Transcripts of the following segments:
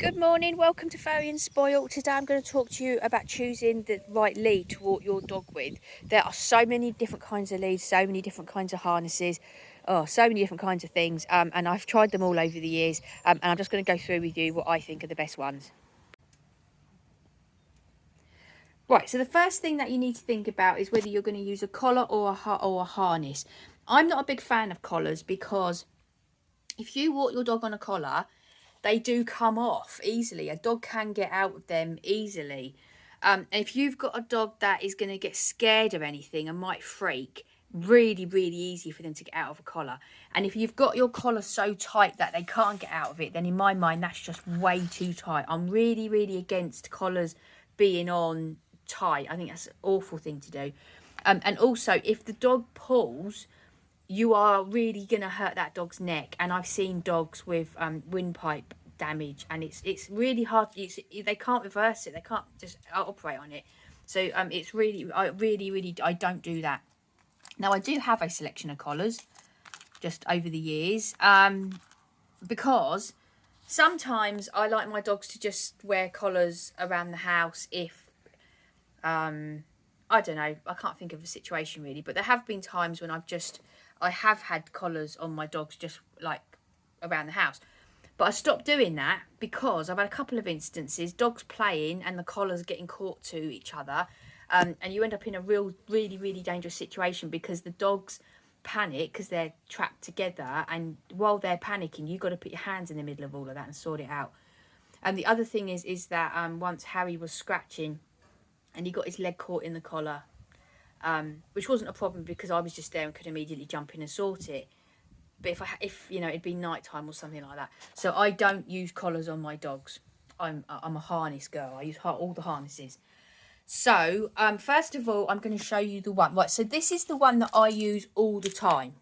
Good morning, welcome to Fairy and Spoil. Today I'm going to talk to you about choosing the right lead to walk your dog with. There are so many different kinds of leads, so many different kinds of harnesses, so many different kinds of things, and I've tried them all over the years, and I'm just going to go through with you what I think are the best ones. Right, so the first thing that you need to think about is whether you're going to use a collar or a harness. I'm not a big fan of collars because if you walk your dog on a collar, they do come off easily. A dog can get out of them easily. And if you've got a dog that is going to get scared of anything and might freak, really easy for them to get out of a collar. And if you've got your collar so tight that they can't get out of it, then in my mind that's just way too tight. I'm really against collars being on tight. I think that's an awful thing to do. And also, if the dog pulls, you are really going to hurt that dog's neck. And I've seen dogs with windpipe damage, and it's really hard. They can't reverse it. They can't just operate on it. So it's really, I don't do that. Now, I do have a selection of collars just over the years, because sometimes I like my dogs to just wear collars around the house if, I don't know, I can't think of a situation really, but there have been times when I have had collars on my dogs just like around the house. But I stopped doing that because I've had a couple of instances, dogs playing and the collars getting caught to each other. And you end up in a really dangerous situation because the dogs panic because they're trapped together. And while they're panicking, you've got to put your hands in the middle of all of that and sort it out. And the other thing is that once Harry was scratching and he got his leg caught in the collar, which wasn't a problem because I was just there and could immediately jump in and sort it. But if you know, it'd be night time or something like that. So I don't use collars on my dogs. I'm a harness girl. I use all the harnesses. So first of all, I'm going to show you the one. Right, so this is the one that I use all the time.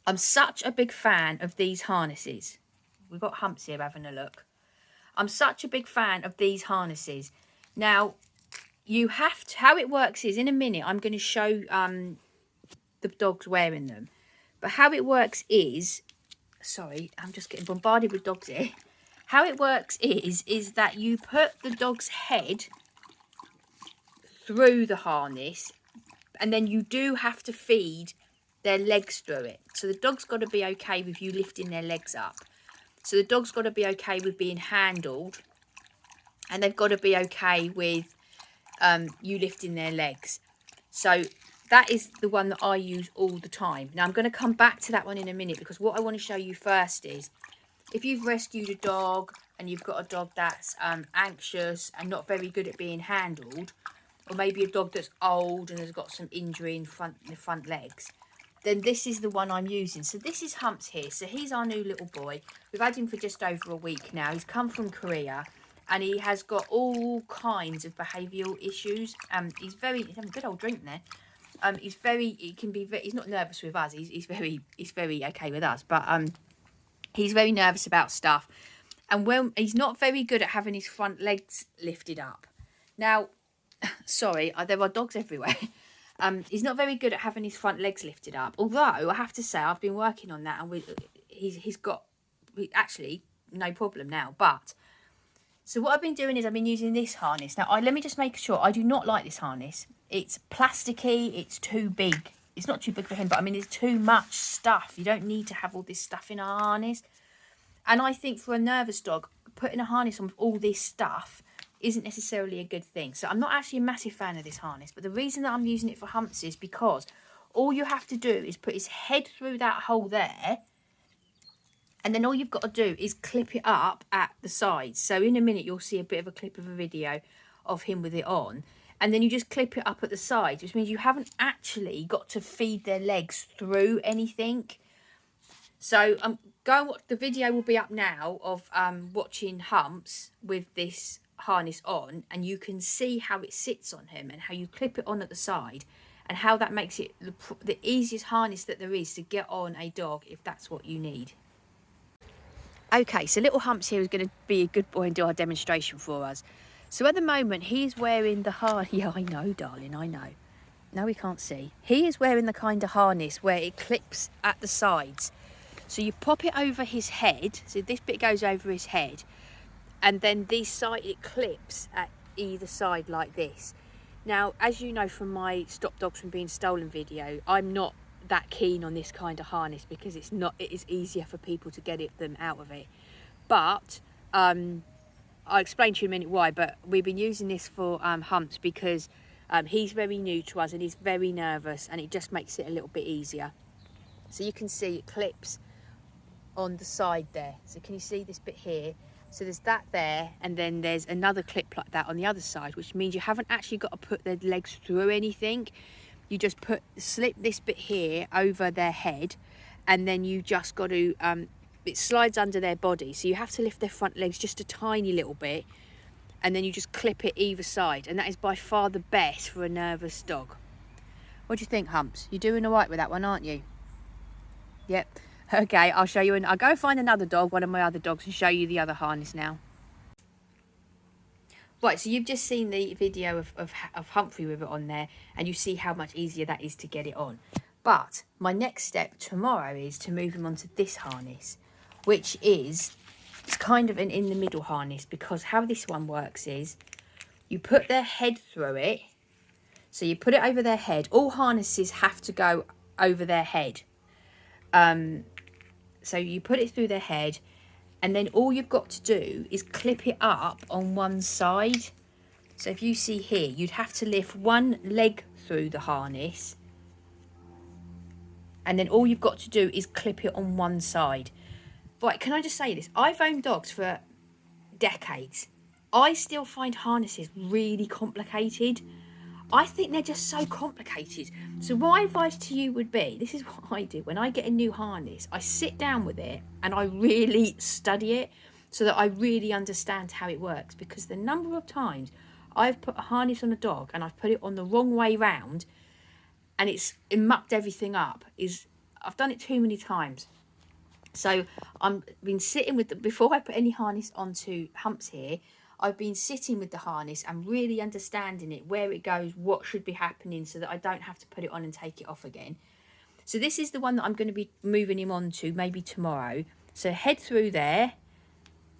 I'm such a big fan of these harnesses. We've got Humps here having a look. I'm such a big fan of these harnesses. Now, you have to, how it works is, in a minute, I'm going to show the dogs wearing them. But how it works is, sorry, I'm just getting bombarded with dogs here. How it works is that you put the dog's head through the harness, and then you do have to feed their legs through it. So the dog's got to be okay with you lifting their legs up. So the dog's got to be okay with being handled, and they've got to be okay with you lifting their legs. So that is the one that I use all the time. Now I'm going to come back to that one in a minute, because what I want to show you first is, if you've rescued a dog and you've got a dog that's anxious and not very good at being handled, or maybe a dog that's old and has got some injury in the front legs, then this is the one I'm using. So this is Humps here. So he's our new little boy. We've had him for just over a week now. He's come from Korea. And he has got all kinds of behavioural issues. He's having a good old drink there. He's not nervous with us. He's very okay with us. But he's very nervous about stuff. And when he's not very good at having his front legs lifted up. Now, sorry, there are dogs everywhere. He's not very good at having his front legs lifted up. Although I have to say, I've been working on that, and he's got actually no problem now. But so what I've been doing is I've been using this harness. Now, let me just make sure, I do not like this harness. It's plasticky, it's too big. It's not too big for him, but I mean, it's too much stuff. You don't need to have all this stuff in a harness. And I think for a nervous dog, putting a harness on with all this stuff isn't necessarily a good thing. So I'm not actually a massive fan of this harness. But the reason that I'm using it for Humps is because all you have to do is put his head through that hole there, and then all you've got to do is clip it up at the sides. So in a minute, you'll see a bit of a clip of a video of him with it on. And then you just clip it up at the sides, which means you haven't actually got to feed their legs through anything. So go and watch, the video will be up now of watching Humps with this harness on. And you can see how it sits on him and how you clip it on at the side. And how that makes it the easiest harness that there is to get on a dog if that's what you need. Okay, so little Humps here is going to be a good boy and do our demonstration for us. So at the moment, he's wearing the harness. Yeah, I know, darling, I know. No, we can't see. He is wearing the kind of harness where it clips at the sides. So you pop it over his head. So this bit goes over his head. and then these side, it clips at either side like this. Now, as you know from my Stop Dogs from Being Stolen video, I'm not that keen on this kind of harness because it is easier for people to get them out of it. But I'll explain to you in a minute why, but we've been using this for Humps because he's very new to us and he's very nervous, and it just makes it a little bit easier. So you can see it clips on the side there. So can you see this bit here? So there's that there, and then there's another clip like that on the other side, which means you haven't actually got to put their legs through anything. You just slip this bit here over their head, and then you just got to it slides under their body, so you have to lift their front legs just a tiny little bit, and then you just clip it either side, and that is by far the best for a nervous dog. What do you think, Humps? You're doing all right with that one, aren't you? Yep. Okay, I'll show you. I'll go find another dog, one of my other dogs, and show you the other harness now. Right, so you've just seen the video of Humphrey with it on there, and you see how much easier that is to get it on. But my next step tomorrow is to move him onto this harness, which is, it's kind of an in the middle harness, because how this one works is you put their head through it. So you put it over their head. All harnesses have to go over their head. So you put it through their head, and then all you've got to do is clip it up on one side. So if you see here, you'd have to lift one leg through the harness, and then all you've got to do is clip it on one side. Right, can I just say this? I've owned dogs for decades. I still find harnesses really complicated. I think they're just so complicated. So my advice to you would be, this is what I do. When I get a new harness, I sit down with it and I really study it so that I really understand how it works. Because the number of times I've put a harness on a dog and I've put it on the wrong way round and it mucked everything up, I've done it too many times. So I've been sitting with before I put any harness onto Humps here, I've been sitting with the harness and really understanding it, where it goes, what should be happening, so that I don't have to put it on and take it off again. So this is the one that I'm going to be moving him on to maybe tomorrow. So head through there.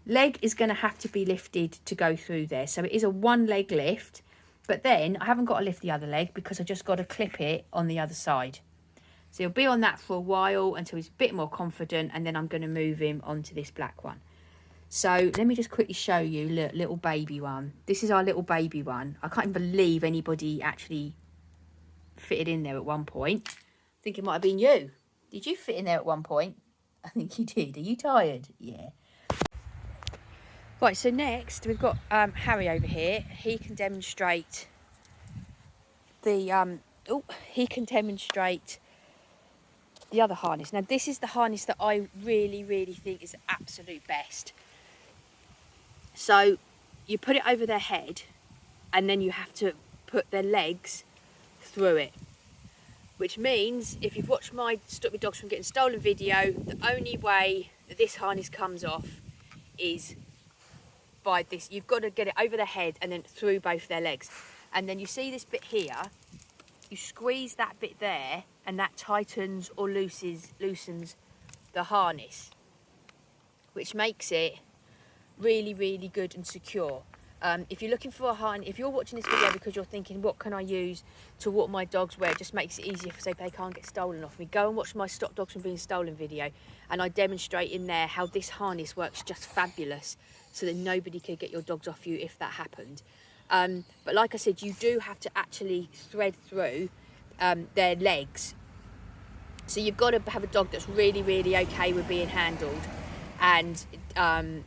Leg is going to have to be lifted to go through there. So it is a one leg lift, but then I haven't got to lift the other leg because I just got to clip it on the other side. So he'll be on that for a while until he's a bit more confident, and then I'm going to move him onto this black one. So let me just quickly show you little baby one. This is our little baby one. I can't even believe anybody actually fitted in there at one point. I think it might have been you. Did you fit in there at one point? I think you did. Are you tired? Yeah. Right, so next we've got Harry over here. He can demonstrate the the other harness. Now this is the harness that I really think is the absolute best. So you put it over their head, and then you have to put their legs through it, which means if you've watched my Stop Your Dogs from Getting Stolen video, the only way that this harness comes off is by this. You've got to get it over their head and then through both their legs. And then you see this bit here, you squeeze that bit there, and that tightens or loosens the harness, which makes it really good and secure. If you're looking for a harness, if you're watching this video because you're thinking, what can I use to what my dogs wear, it just makes it easier so they can't get stolen off me, go and watch my Stop Dogs from Being Stolen video, and I demonstrate in there how this harness works just fabulous, so that nobody could get your dogs off you if that happened. But like I said, you do have to actually thread through their legs. So you've got to have a dog that's really okay with being handled, and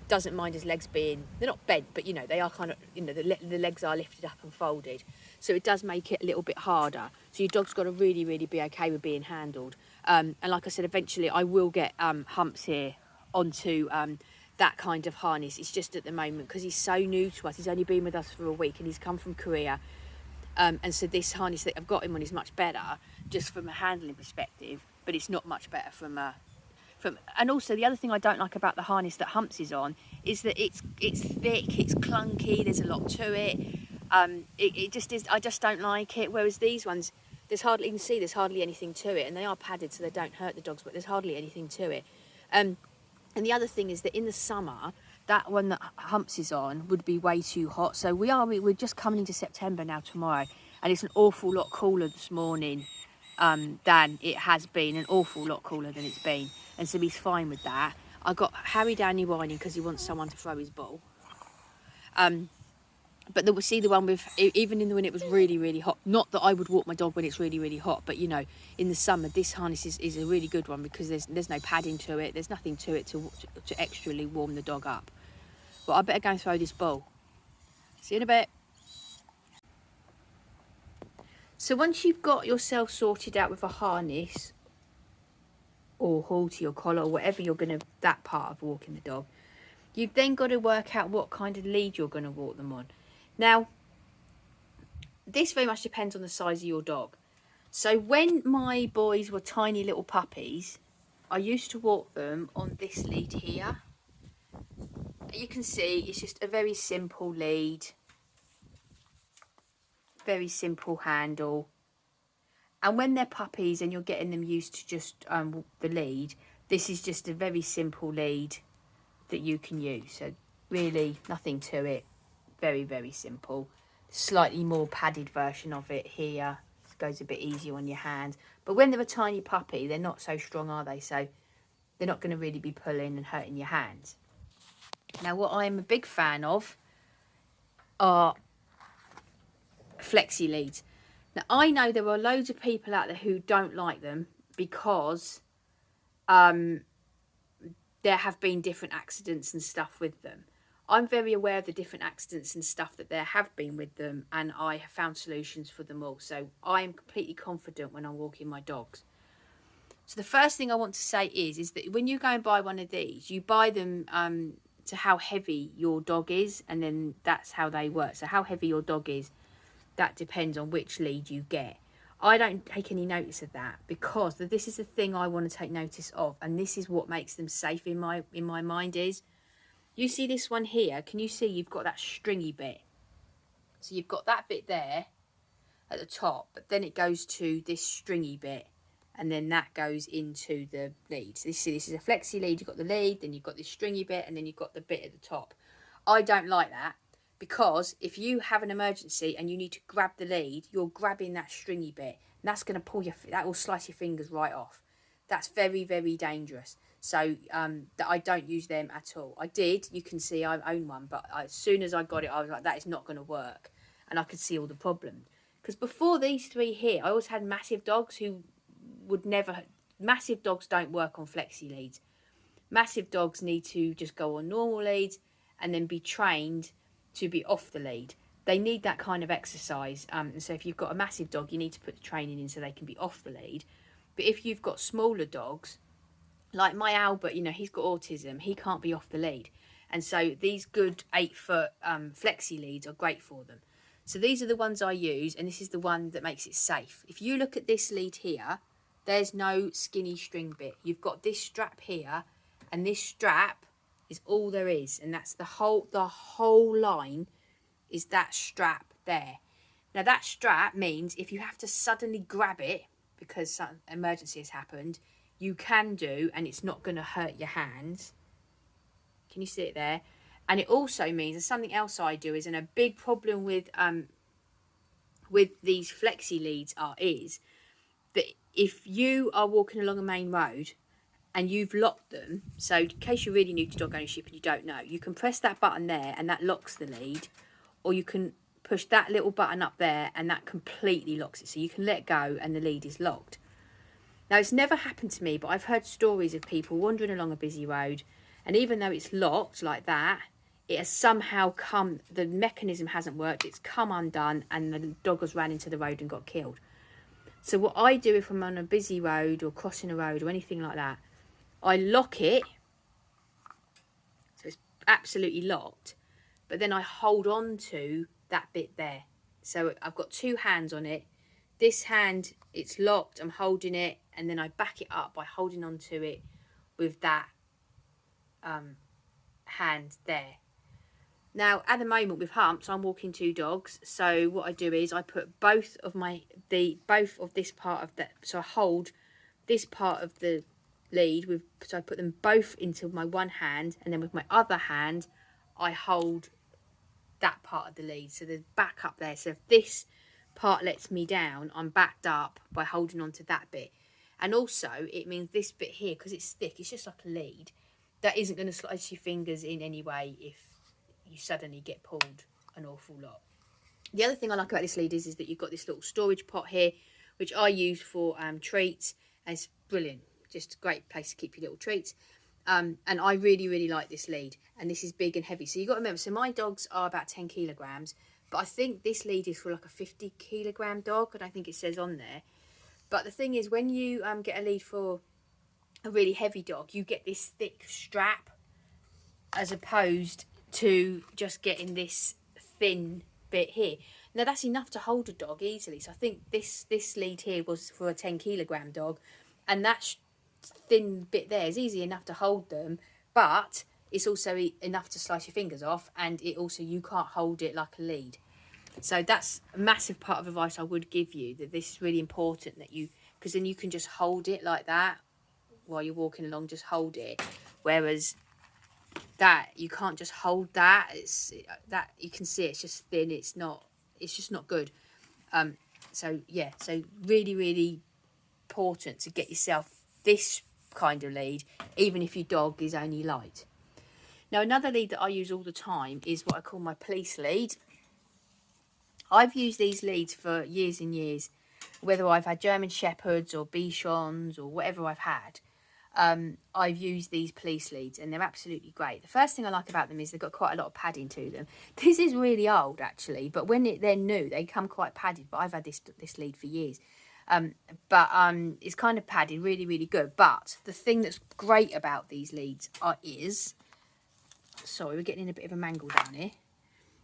doesn't mind his legs being, they're not bent, but you know, they are kind of, you know, the legs are lifted up and folded, so it does make it a little bit harder. So your dog's got to really be okay with being handled, and like I said, eventually I will get Humps here onto that kind of harness. It's just at the moment, because he's so new to us, he's only been with us for a week and he's come from Korea, and so this harness that I've got him on is much better just from a handling perspective, but it's not much better and also the other thing I don't like about the harness that Humps is on is that it's thick, it's clunky, there's a lot to it. It just is, I just don't like it. Whereas these ones, there's hardly anything to it, and they are padded so they don't hurt the dogs, but there's hardly anything to it. And the other thing is that in the summer, that one that Humps is on would be way too hot. So we're just coming into September now tomorrow, and it's an awful lot cooler this morning than it has been, an awful lot cooler than it's been, and so he's fine with that. I got Harry down here whining because he wants someone to throw his ball. But we'll see the one with, even in the when it was really, really hot. Not that I would walk my dog when it's really, really hot, but you know, in the summer, this harness is a really good one because there's no padding to it. There's nothing to it to extrally warm the dog up. But I better go and throw this ball. See you in a bit. So once you've got yourself sorted out with a harness or halter or collar or whatever you're going to, that part of walking the dog, you've then got to work out what kind of lead you're going to walk them on. Now, this very much depends on the size of your dog. So when my boys were tiny little puppies, I used to walk them on this lead here. You can see it's just a very simple lead, very simple handle. And when they're puppies and you're getting them used to just the lead, this is just a very simple lead that you can use. So really nothing to it. Very, very simple. Slightly more padded version of it here. It goes a bit easier on your hands. But when they're a tiny puppy, they're not so strong, are they? So they're not going to really be pulling and hurting your hands. Now, what I'm a big fan of are flexi leads. Now, I know there are loads of people out there who don't like them because there have been different accidents and stuff with them. I'm very aware of the different accidents and stuff that there have been with them, and I have found solutions for them all. So I am completely confident when I'm walking my dogs. So the first thing I want to say is that when you go and buy one of these, you buy them to how heavy your dog is, and then that's how they work. So how heavy your dog is, that depends on which lead you get. I don't take any notice of that because this is the thing I want to take notice of, and this is what makes them safe in my mind is, you see this one here, can you see you've got that stringy bit? So you've got that bit there at the top, but then it goes to this stringy bit, and then that goes into the lead. So this is a flexi lead, you've got the lead, then you've got this stringy bit, and then you've got the bit at the top. I don't like that because if you have an emergency and you need to grab the lead, you're grabbing that stringy bit, and that's going to that will slice your fingers right off. That's very, very dangerous. So that I don't use them at all. I did, you can see I own one, but as soon as I got it, I was like, that is not going to work. And I could see all the problems. Because before these three here, I always had massive dogs who would never, massive dogs don't work on flexi leads. Massive dogs need to just go on normal leads and then be trained to be off the lead. They need that kind of exercise. And so if you've got a massive dog, you need to put the training in so they can be off the lead. But if you've got smaller dogs, like my Albert, you know, he's got autism. He can't be off the lead. And so these good 8-foot flexi leads are great for them. So these are the ones I use, and this is the one that makes it safe. If you look at this lead here, there's no skinny string bit. You've got this strap here, and this strap is all there is. And that's the whole line is that strap there. Now that strap means if you have to suddenly grab it because some emergency has happened, you can do, and it's not going to hurt your hands. Can you see it there? And it also means, and something else I do is, and a big problem with these flexi leads is that if you are walking along a main road and you've locked them, so in case you're really new to dog ownership and you don't know, you can press that button there and that locks the lead, or you can push that little button up there and that completely locks it. So you can let go and the lead is locked. Now, it's never happened to me, but I've heard stories of people wandering along a busy road, and even though it's locked like that, it has somehow the mechanism hasn't worked, it's come undone, and the dog has ran into the road and got killed. So what I do if I'm on a busy road or crossing a road or anything like that, I lock it, so it's absolutely locked, but then I hold on to that bit there. So I've got two hands on it. This hand, it's locked, I'm holding it, and then I back it up by holding on to it with that hand there. Now, at the moment with Humps, I'm walking two dogs. So what I do is I put both of this part of that. So I hold this part of the lead so I put them both into my one hand, and then with my other hand, I hold that part of the lead. So the back up there. So if this part lets me down, I'm backed up by holding on to that bit. And also it means this bit here, because it's thick, it's just like a lead, that isn't going to slice your fingers in any way if you suddenly get pulled an awful lot. The other thing I like about this lead is that you've got this little storage pot here, which I use for treats, and it's brilliant. Just a great place to keep your little treats. And I really like this lead, and this is big and heavy. So you've got to remember, so my dogs are about 10 kilograms, but I think this lead is for like a 50 kilogram dog. I don't think it says on there. But the thing is, when you get a lead for a really heavy dog, you get this thick strap, as opposed to just getting this thin bit here. Now that's enough to hold a dog easily. So I think this lead here was for a 10 kilogram dog, and that thin bit there is easy enough to hold them, but it's also enough to slice your fingers off, and it also, you can't hold it like a lead. So that's a massive part of advice I would give you, that this is really important, that you, because then you can just hold it like that while you're walking along, just hold it, whereas that you can't just hold that. It's that you can see it's just thin, it's just not good. So yeah, so really important to get yourself this kind of lead, even if your dog is only light. Now another lead that I use all the time is what I call my police lead. I've used these leads for years and years, whether I've had German Shepherds or Bichons or whatever I've had. I've used these police leads, and they're absolutely great. The first thing I like about them is they've got quite a lot of padding to them. This is really old actually, but when they're new, they come quite padded. But I've had this lead for years. It's kind of padded, really good. But the thing that's great about these leads is, sorry, we're getting in a bit of a mangle down here,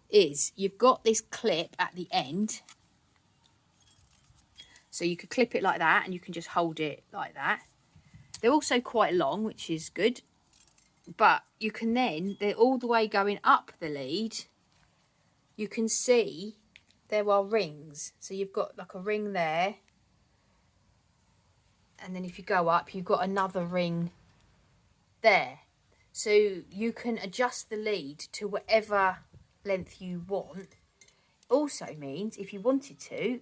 is you've got this clip at the end. So you could clip it like that, and you can just hold it like that. They're also quite long, which is good. But you can then, they're all the way going up the lead. You can see there are rings. So you've got like a ring there. And then if you go up, you've got another ring there. So you can adjust the lead to whatever length you want. Also means if you wanted to,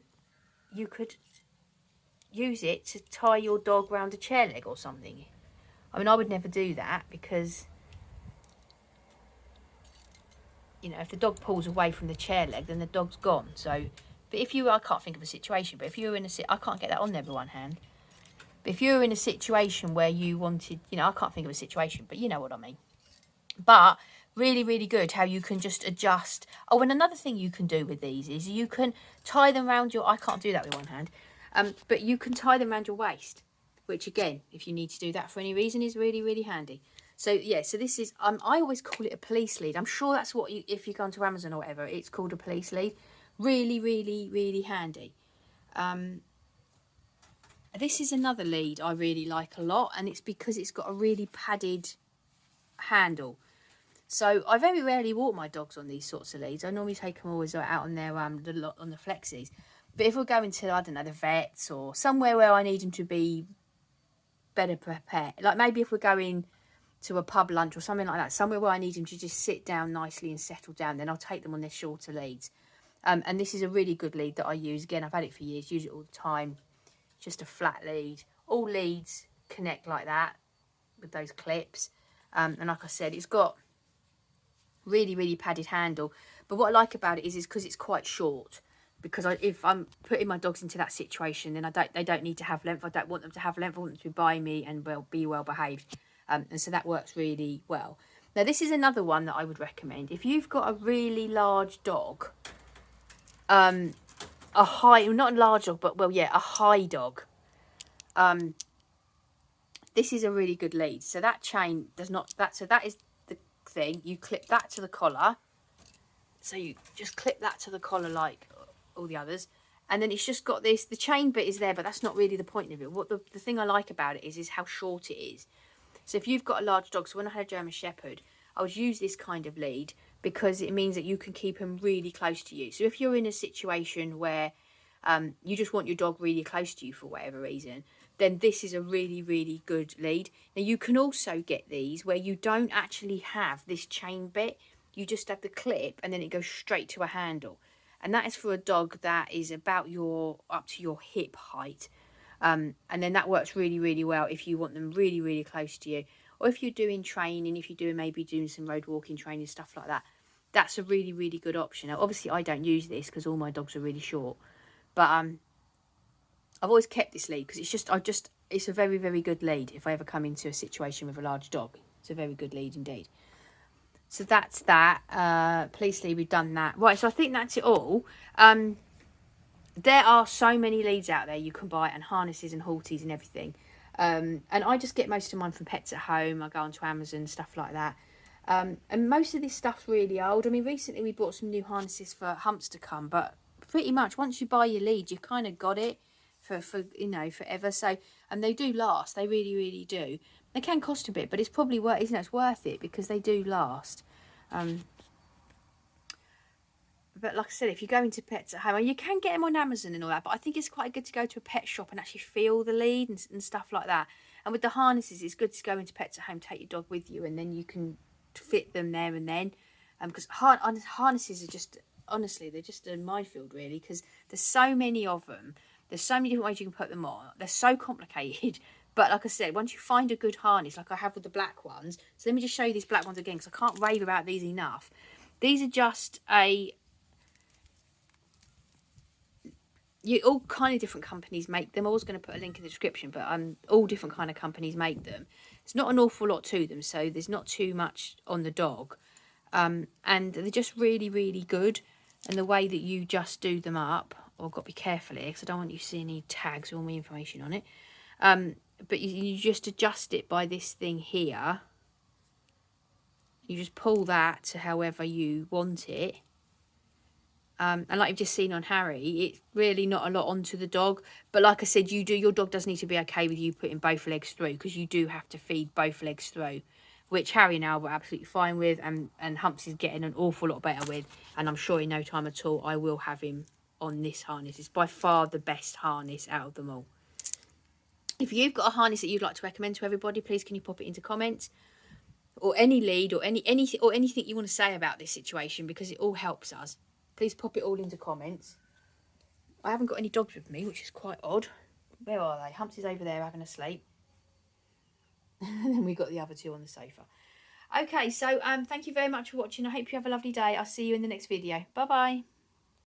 you could use it to tie your dog around a chair leg or something. I mean, I would never do that because, you know, if the dog pulls away from the chair leg, then the dog's gone. So, but if you, I can't think of a situation, but if you were in a, I can't get that on there with one hand. But if you were in a situation where you wanted, you know, I can't think of a situation, but you know what I mean. But really good how you can just adjust. Oh, and another thing you can do with these is you can tie them around your, I can't do that with one hand, but you can tie them around your waist, which again, if you need to do that for any reason, is really handy. So yeah, so this is, I always call it a police lead. I'm sure that's what you, if you go onto Amazon or whatever, it's called a police lead. Really handy. This is another lead I really like a lot, and it's because it's got a really padded handle. So I very rarely walk my dogs on these sorts of leads. I normally take them always out on their on the flexies. But if we're going to, I don't know, the vets or somewhere where I need them to be better prepared, like maybe if we're going to a pub lunch or something like that, somewhere where I need them to just sit down nicely and settle down, then I'll take them on their shorter leads. And this is a really good lead that I use. Again, I've had it for years, use it all the time. Just a flat lead. All leads connect like that with those clips. And like I said, it's got really padded handle. But what I like about it is because it's quite short. Because if I'm putting my dogs into that situation, then they don't need to have length. I don't want them to have length. I want them to be by me and be well behaved. And so that works really well. Now this is another one that I would recommend. If you've got a really large dog, a high, not a large dog, but well, yeah, a high dog. This is a really good lead. So that chain does not, so that is the thing. You clip that to the collar. So you just clip that to the collar like all the others. And then it's just got this, the chain bit is there, but that's not really the point of it. What the thing I like about it is how short it is. So if you've got a large dog, so when I had a German Shepherd, I would use this kind of lead because it means that you can keep him really close to you. So if you're in a situation where you just want your dog really close to you for whatever reason, then this is a really good lead. Now you can also get these where you don't actually have this chain bit. you just have the clip and then it goes straight to a handle. And that is for a dog that is about up to your hip height. And then that works really, really well if you want them really, really close to you. Or if you're doing training, if you're maybe doing some road walking training, stuff like that. That's a really, really good option. Now, obviously, I don't use this because all my dogs are really short. But I've always kept this lead because it's a very, very good lead if I ever come into a situation with a large dog. It's a very good lead indeed. So that's that. Please, Lee, we've done that. Right, so I think that's it all. There are so many leads out there you can buy, and harnesses and halties and everything. And I just get most of mine from Pets at Home. I go onto Amazon, stuff like that. And most of this stuff's really old. I mean, recently we bought some new harnesses for humps to come, but pretty much once you buy your lead, you've kind of got it for forever. So, and they do last. They really, really do. They can cost a bit, but it's probably worth, it's worth it because they do last. But like I said, if you go into Pets at Home, and you can get them on Amazon and all that, but I think it's quite good to go to a pet shop and actually feel the lead and stuff like that. And with the harnesses, it's good to go into Pets at Home, take your dog with you, and then you can fit them there and then. Because harnesses are just, honestly, they're just a minefield, really, because there's so many of them. There's so many different ways you can put them on. They're so complicated. But like I said, once you find a good harness, like I have with the black ones, so let me just show you these black ones again, because I can't rave about these enough. These are just all kind of different companies make them. I was going to put a link in the description, but all different kind of companies make them. It's not an awful lot to them, so there's not too much on the dog. And they're just really, really good. And the way that you just do them up, I've got to be careful here because I don't want you to see any tags or all my information on it. But you just adjust it by this thing here. You just pull that to however you want it. And like you've just seen on Harry, it's really not a lot onto the dog. But like I said, your dog does need to be okay with you putting both legs through, because you do have to feed both legs through, which Harry now we're absolutely fine with, and Humps is getting an awful lot better with. And I'm sure in no time at all I will have him on this harness. It's by far the best harness out of them all. If you've got a harness that you'd like to recommend to everybody, please can you pop it into comments, or any lead, or anything you want to say about this situation, because it all helps us. Please pop it all into comments. I haven't got any dogs with me, which is quite odd. Where are they? Humps is over there having a sleep. And then we've got the other two on the sofa. Okay, so thank you very much for watching. I hope you have a lovely day. I'll see you in the next video. Bye-bye.